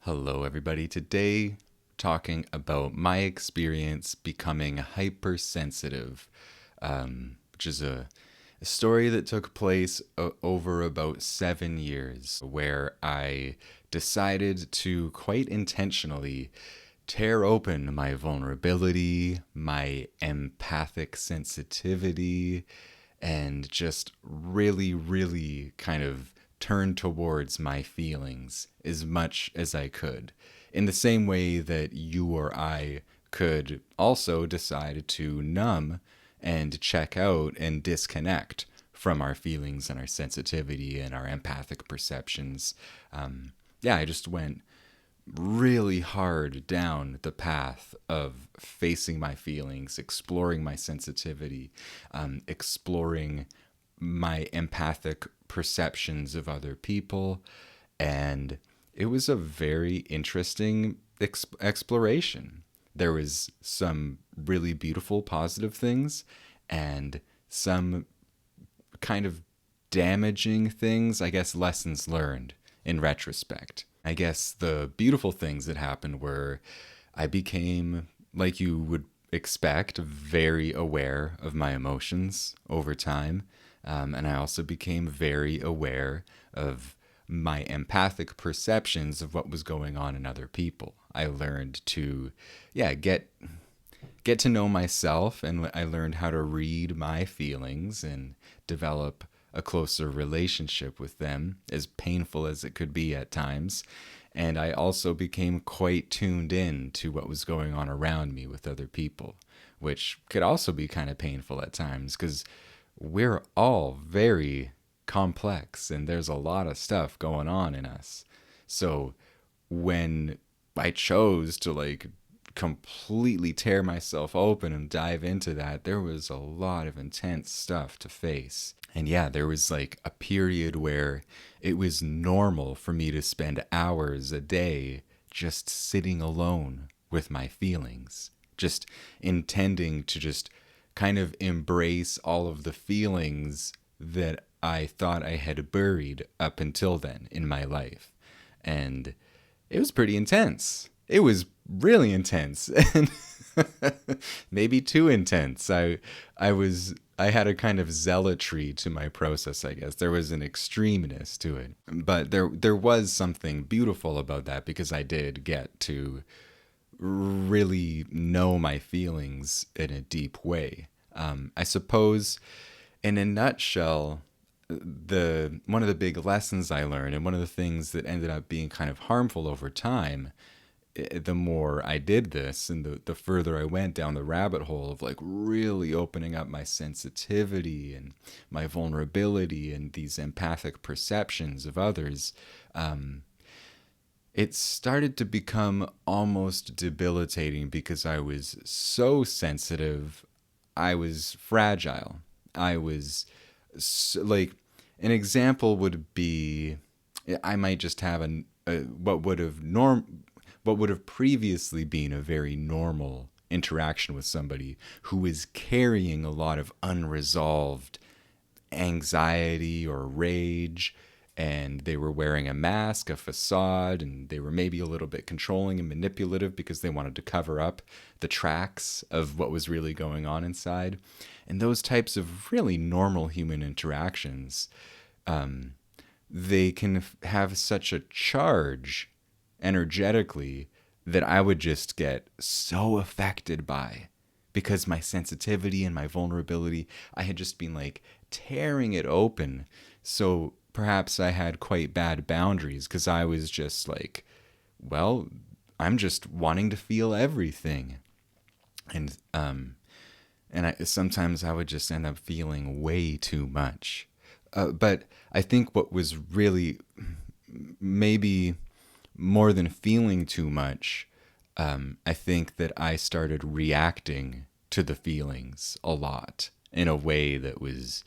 Hello, everybody. Today, talking about my experience becoming hypersensitive, which is a story that took place over about 7 years, where I decided to quite intentionally tear open my vulnerability, my empathic sensitivity, and just really, really kind of turn towards my feelings as much as I could. In the same way that you or I could also decide to numb and check out and disconnect from our feelings and our sensitivity and our empathic perceptions. I just went really hard down the path of facing my feelings, exploring my sensitivity, exploring my empathic perceptions of other people. And it was a very interesting exploration. There was some really beautiful, positive things and some kind of damaging things, I guess, lessons learned in retrospect. I guess the beautiful things that happened were I became, like you would expect, very aware of my emotions over time. And I also became very aware of my empathic perceptions of what was going on in other people. I learned to, get to know myself, and I learned how to read my feelings and develop a closer relationship with them, as painful as it could be at times. And I also became quite tuned in to what was going on around me with other people, which could also be kind of painful at times because we're all very complex and there's a lot of stuff going on in us. So when I chose to completely tear myself open and dive into that, there was a lot of intense stuff to face. And yeah, there was like a period where it was normal for me to spend hours a day just sitting alone with my feelings, just intending to just kind of embrace all of the feelings that I thought I had buried up until then in my life. And it was pretty intense. It was really intense and maybe too intense. I had a kind of zealotry to my process, I guess. There was an extremeness to it. But there was something beautiful about that because I did get to really know my feelings in a deep way. I suppose, in a nutshell, the one of the big lessons I learned, and one of the things that ended up being kind of harmful over time, the more I did this, and the further I went down the rabbit hole of like really opening up my sensitivity and my vulnerability and these empathic perceptions of others, it started to become almost debilitating because I was so sensitive. I was fragile. I was like, an example would be, I might just have what would have previously been a very normal interaction with somebody who is carrying a lot of unresolved anxiety or rage, and they were wearing a mask, a facade, and they were maybe a little bit controlling and manipulative because they wanted to cover up the tracks of what was really going on inside. And those types of really normal human interactions, they can have such a charge energetically that I would just get so affected by, because my sensitivity and my vulnerability, I had just been like tearing it open. So perhaps I had quite bad boundaries because I was just like, well, I'm just wanting to feel everything. And sometimes I would just end up feeling way too much. But I think what was really maybe more than feeling too much, I think that I started reacting to the feelings a lot in a way that was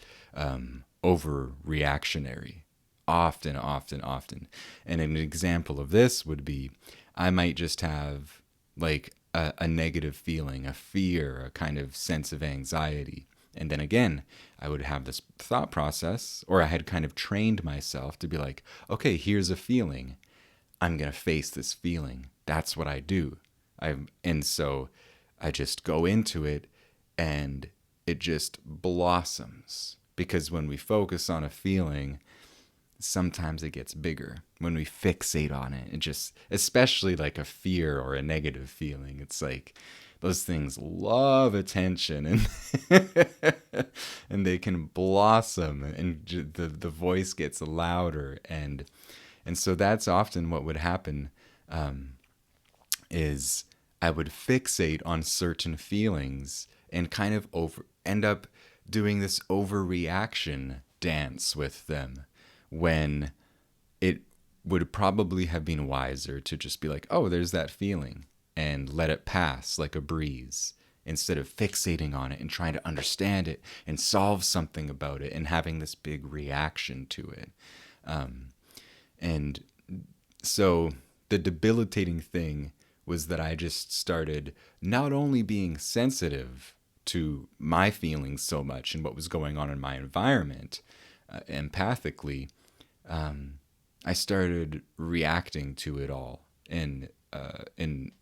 overreactionary. Often, often, often. And an example of this would be I might just have like a negative feeling, a fear, a kind of sense of anxiety. And then again, I would have this thought process, or I had kind of trained myself to be like, okay, here's a feeling. I'm going to face this feeling. That's what I do. And so I just go into it, and it just blossoms. Because when we focus on a feeling, sometimes it gets bigger. When we fixate on it, it just, especially like a fear or a negative feeling, it's like those things love attention, and and they can blossom, and the voice gets louder, and so that's often what would happen. Is I would fixate on certain feelings and kind of end up doing this overreaction dance with them, when it would probably have been wiser to just be like, oh, there's that feeling, and let it pass like a breeze, instead of fixating on it and trying to understand it and solve something about it and having this big reaction to it. And so the debilitating thing was that I just started not only being sensitive to my feelings so much and what was going on in my environment, empathically, I started reacting to it all in an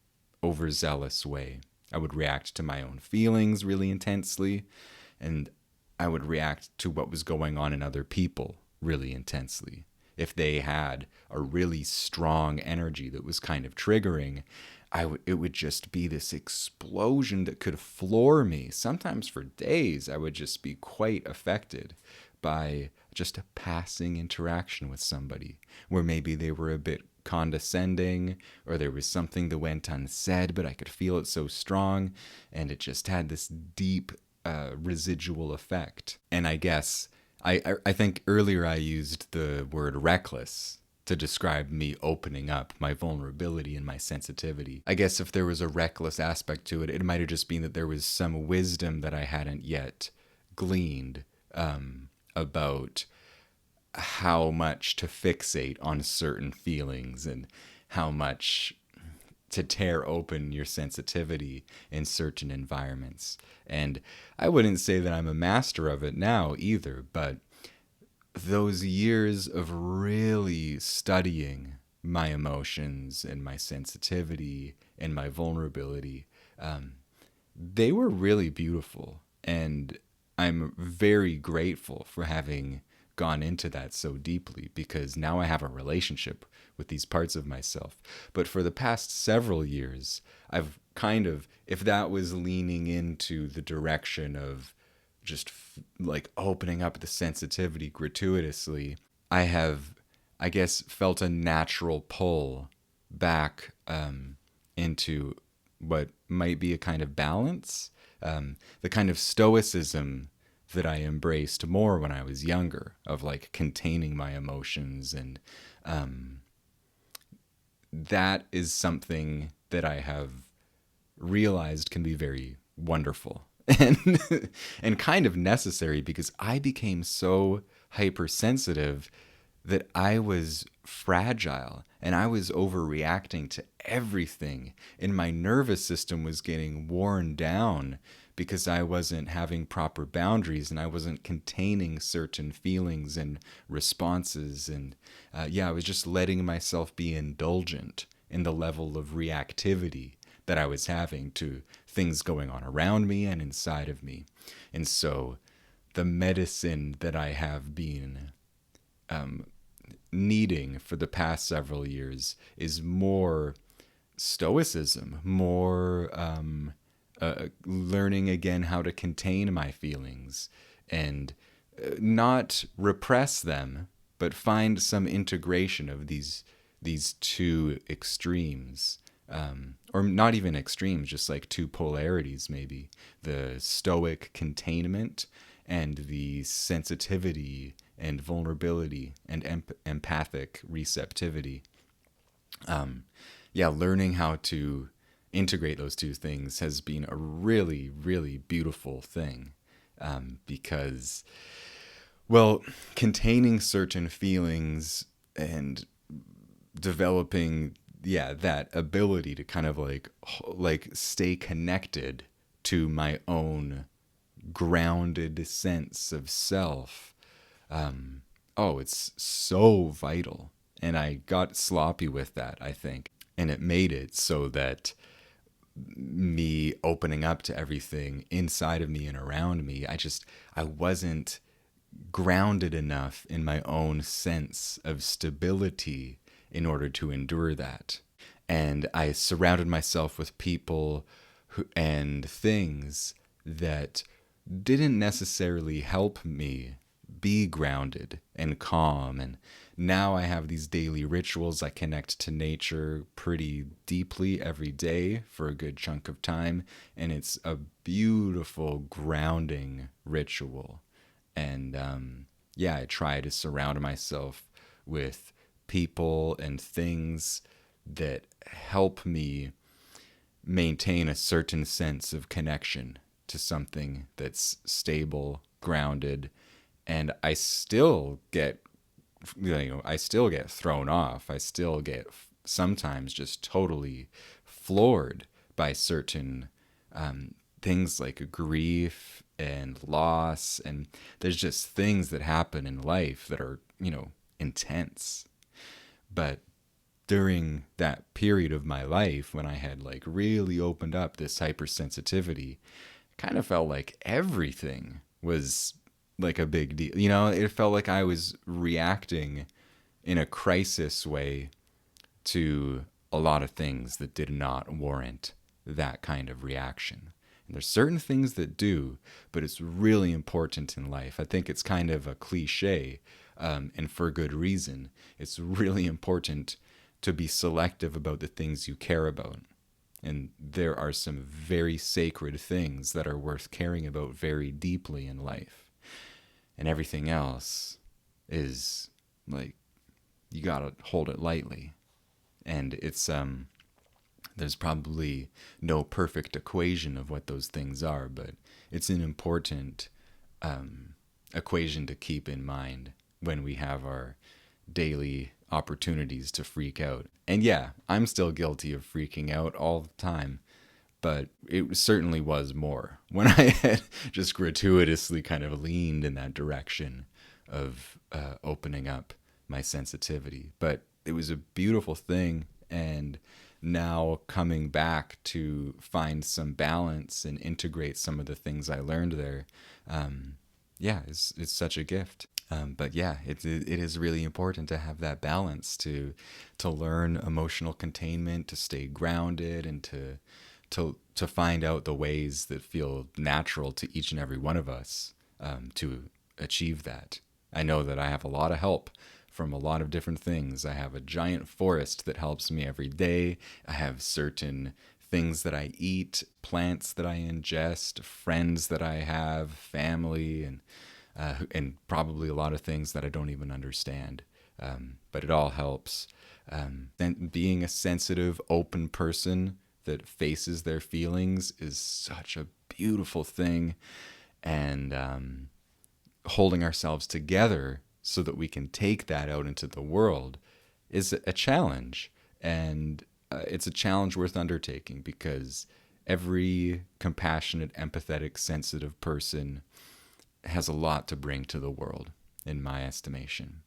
overzealous way. I would react to my own feelings really intensely, and I would react to what was going on in other people really intensely. If they had a really strong energy that was kind of triggering, it would just be this explosion that could floor me. Sometimes for days, I would just be quite affected by just a passing interaction with somebody, where maybe they were a bit condescending, or there was something that went unsaid, but I could feel it so strong, and it just had this deep residual effect. And I guess I think earlier I used the word reckless to describe me opening up my vulnerability and my sensitivity. I guess if there was a reckless aspect to it, it might have just been that there was some wisdom that I hadn't yet gleaned about how much to fixate on certain feelings, and how much to tear open your sensitivity in certain environments. And I wouldn't say that I'm a master of it now either, but those years of really studying my emotions and my sensitivity and my vulnerability, they were really beautiful. And I'm very grateful for having gone into that so deeply, because now I have a relationship with these parts of myself. But for the past several years, I've kind of, if that was leaning into the direction of just like opening up the sensitivity gratuitously, I have, I guess, felt a natural pull back into what might be a kind of balance, the kind of stoicism that I embraced more when I was younger, of like containing my emotions. And that is something that I have realized can be very wonderful and and kind of necessary, because I became so hypersensitive that I was fragile and I was overreacting to everything, and my nervous system was getting worn down because I wasn't having proper boundaries, and I wasn't containing certain feelings and responses. And I was just letting myself be indulgent in the level of reactivity that I was having to things going on around me and inside of me. And so the medicine that I have been needing for the past several years is more stoicism, more learning again how to contain my feelings, and not repress them, but find some integration of these two extremes, or not even extremes, just like two polarities, maybe the stoic containment and the sensitivity and vulnerability and empathic receptivity. Learning how to integrate those two things has been a really, really beautiful thing, because, well, containing certain feelings and developing, that ability to kind of like stay connected to my own grounded sense of self. It's so vital And I got sloppy with that, I think. And it made it so that me opening up to everything inside of me and around me, I wasn't grounded enough in my own sense of stability in order to endure that. And I surrounded myself with people and things that didn't necessarily help me be grounded and calm. And now I have these daily rituals. I connect to nature pretty deeply every day for a good chunk of time. And it's a beautiful grounding ritual. And yeah, I try to surround myself with people and things that help me maintain a certain sense of connection to something that's stable, grounded, and I still get thrown off. I still get sometimes just totally floored by certain things like grief and loss, and there's just things that happen in life that are, intense. But during that period of my life when I had like really opened up this hypersensitivity, kind of felt like everything was like a big deal. It felt like I was reacting in a crisis way to a lot of things that did not warrant that kind of reaction. And there's certain things that do, but it's really important in life. I think it's kind of a cliche, and for good reason. It's really important to be selective about the things you care about. And there are some very sacred things that are worth caring about very deeply in life. And everything else is like, you gotta hold it lightly. And it's, there's probably no perfect equation of what those things are, but it's an important equation to keep in mind when we have our daily opportunities to freak out. And yeah, I'm still guilty of freaking out all the time, but it certainly was more when I had just gratuitously kind of leaned in that direction of opening up my sensitivity. But it was a beautiful thing, and now coming back to find some balance and integrate some of the things I learned there, yeah, it's such a gift. But yeah, it is really important to have that balance to learn emotional containment, to stay grounded, and to find out the ways that feel natural to each and every one of us to achieve that. I know that I have a lot of help from a lot of different things. I have a giant forest that helps me every day. I have certain things that I eat, plants that I ingest, friends that I have, family, and probably a lot of things that I don't even understand. But it all helps. And being a sensitive, open person that faces their feelings is such a beautiful thing. And holding ourselves together so that we can take that out into the world is a challenge. And it's a challenge worth undertaking, because every compassionate, empathetic, sensitive person has a lot to bring to the world, in my estimation.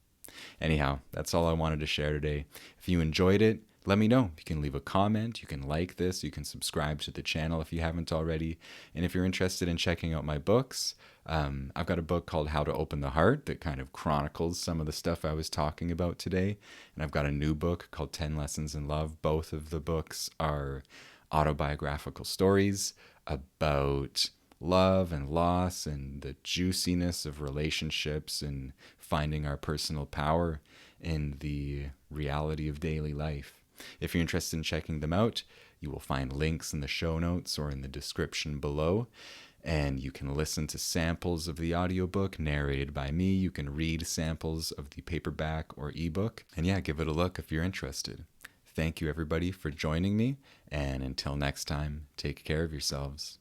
Anyhow, that's all I wanted to share today. If you enjoyed it, let me know. You can leave a comment, you can like this, you can subscribe to the channel if you haven't already. And if you're interested in checking out my books, I've got a book called How to Open the Heart that kind of chronicles some of the stuff I was talking about today. And I've got a new book called 10 Lessons in Love. Both of the books are autobiographical stories about love and loss and the juiciness of relationships and finding our personal power in the reality of daily life. If you're interested in checking them out, you will find links in the show notes or in the description below. And you can listen to samples of the audiobook narrated by me. You can read samples of the paperback or ebook. And yeah, give it a look if you're interested. Thank you, everybody, for joining me. And until next time, take care of yourselves.